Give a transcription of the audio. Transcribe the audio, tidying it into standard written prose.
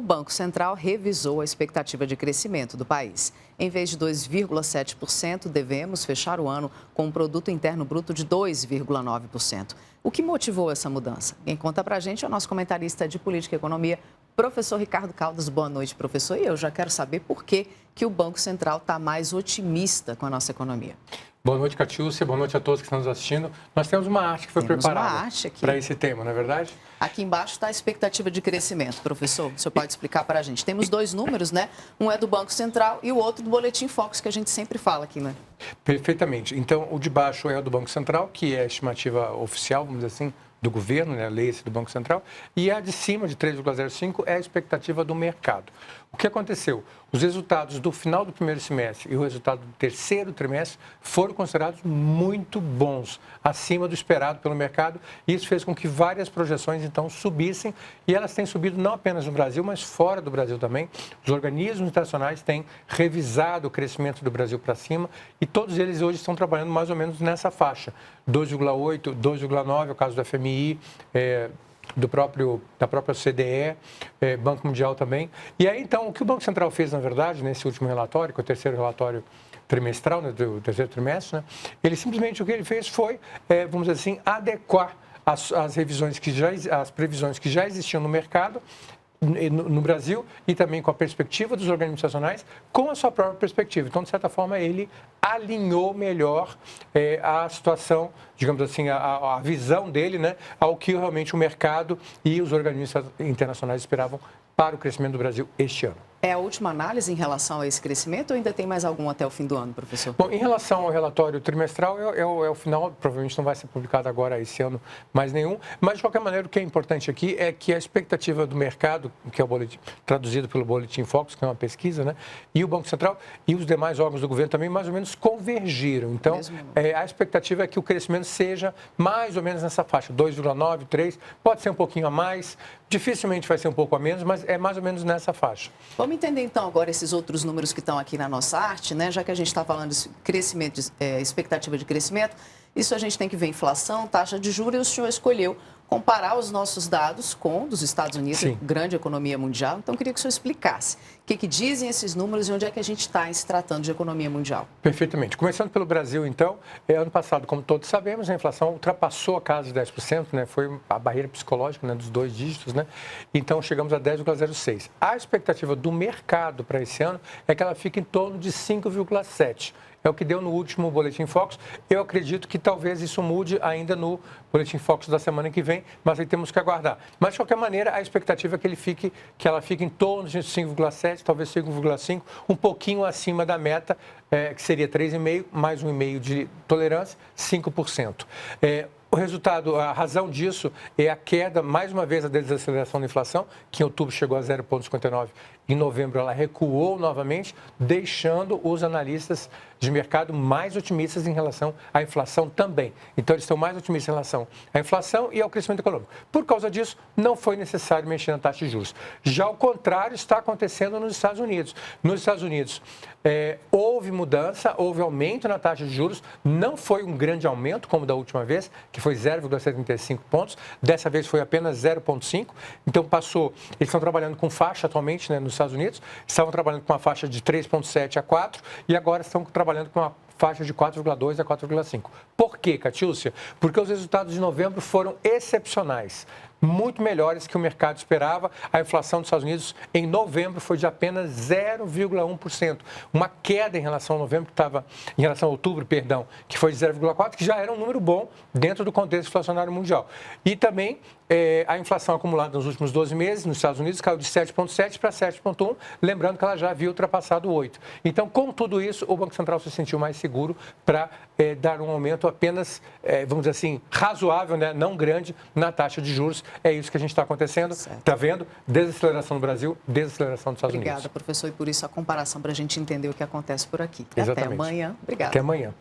Banco Central revisou a expectativa de crescimento do país. Em vez de 2,7%, devemos fechar o ano com um produto interno bruto de 2,9%. O que motivou essa mudança? Quem conta pra gente é o nosso comentarista de política e economia, professor Ricardo Caldas. Boa noite, professor. E eu já quero saber por que o Banco Central está mais otimista com a nossa economia. Boa noite, Catiúcia. Boa noite a todos que estão nos assistindo. Nós temos uma arte que foi preparada para esse tema, não é verdade? Aqui embaixo está a expectativa de crescimento, professor. O senhor pode explicar para a gente? Temos dois números, né? Um é do Banco Central e o outro do Boletim Focus, que a gente sempre fala aqui, né? Perfeitamente. Então, o de baixo é o do Banco Central, que é a estimativa oficial, vamos dizer assim, do governo, né, a lei do Banco Central, e a de cima, de 3,05, é a expectativa do mercado. O que aconteceu? Os resultados do final do primeiro semestre e o resultado do terceiro trimestre foram considerados muito bons, acima do esperado pelo mercado, e isso fez com que várias projeções, então, subissem, e elas têm subido não apenas no Brasil, mas fora do Brasil também. Os organismos internacionais têm revisado o crescimento do Brasil para cima, e todos eles hoje estão trabalhando mais ou menos nessa faixa, 2,8, 2,9, é o caso do FMI, da própria OCDE, Banco Mundial também. E aí, então, o que o Banco Central fez, na verdade, nesse último relatório, que é o terceiro relatório trimestral, né, do terceiro trimestre, né, ele simplesmente, o que ele fez foi, vamos dizer assim, adequar as previsões que já existiam no mercado, no Brasil, e também com a perspectiva dos organismos internacionais, com a sua própria perspectiva. Então, de certa forma, ele alinhou melhor a situação, digamos assim, a visão dele, né, ao que realmente o mercado e os organismos internacionais esperavam para o crescimento do Brasil este ano. É a última análise em relação a esse crescimento ou ainda tem mais algum até o fim do ano, professor? Bom, em relação ao relatório trimestral, é o final, provavelmente não vai ser publicado agora esse ano mais nenhum, mas de qualquer maneira o que é importante aqui é que a expectativa do mercado, que é o boletim, traduzido pelo Boletim Focus, que é uma pesquisa, né, e o Banco Central e os demais órgãos do governo também mais ou menos convergiram. Então, a expectativa é que o crescimento seja mais ou menos nessa faixa, 2,9, 3, pode ser um pouquinho a mais, dificilmente vai ser um pouco a menos, mas é mais ou menos nessa faixa. Vamos entender, então, agora esses outros números que estão aqui na nossa arte, né? Já que a gente está falando de crescimento, expectativa de crescimento, isso a gente tem que ver inflação, taxa de juros, e o senhor escolheu comparar os nossos dados com os dos Estados Unidos, grande economia mundial. Então, eu queria que o senhor explicasse o que dizem esses números e onde é que a gente está em se tratando de economia mundial. Perfeitamente. Começando pelo Brasil, então, ano passado, como todos sabemos, a inflação ultrapassou a casa de 10%, né? Foi a barreira psicológica, né, dos 2 dígitos, né? Então, chegamos a 10,06%. A expectativa do mercado para esse ano é que ela fique em torno de 5,7%. É o que deu no último Boletim Focus. Eu acredito que talvez isso mude ainda no Boletim Focus da semana que vem, mas aí temos que aguardar. Mas, de qualquer maneira, a expectativa é que ela fique em torno de 5,7, talvez 5,5, um pouquinho acima da meta, que seria 3,5, mais 1,5 de tolerância, 5%. O resultado, a razão disso é a queda, mais uma vez, a desaceleração da inflação, que em outubro chegou a 0,59, em novembro ela recuou novamente, deixando os analistas de mercado mais otimistas em relação à inflação também. Então, eles estão mais otimistas em relação à inflação e ao crescimento econômico. Por causa disso, não foi necessário mexer na taxa de juros. Já o contrário está acontecendo nos Estados Unidos. Nos Estados Unidos, houve mudança, houve aumento na taxa de juros, não foi um grande aumento, como da última vez, que foi 0,75 pontos, dessa vez foi apenas 0,5, então eles estão trabalhando com faixa atualmente, né, nos Estados Unidos, estavam trabalhando com uma faixa de 3,7 a 4 e agora estão trabalhando com uma faixa de 4,2 a 4,5. Por quê, Catiúcia? Porque os resultados de novembro foram excepcionais, muito melhores que o mercado esperava. A inflação dos Estados Unidos em novembro foi de apenas 0,1%. Uma queda em relação a novembro, em relação a outubro, perdão, que foi de 0,4%, que já era um número bom dentro do contexto inflacionário mundial. E também a inflação acumulada nos últimos 12 meses nos Estados Unidos caiu de 7,7 para 7,1, lembrando que ela já havia ultrapassado 8. Então, com tudo isso, o Banco Central se sentiu mais seguro para dar um aumento apenas, vamos dizer assim, razoável, né? Não grande, na taxa de juros. É isso que a gente está acontecendo. Está vendo? Desaceleração no Brasil, desaceleração dos Estados Unidos. Obrigada, professor, e por isso a comparação para a gente entender o que acontece por aqui. Exatamente. Até amanhã. Obrigada. Até amanhã.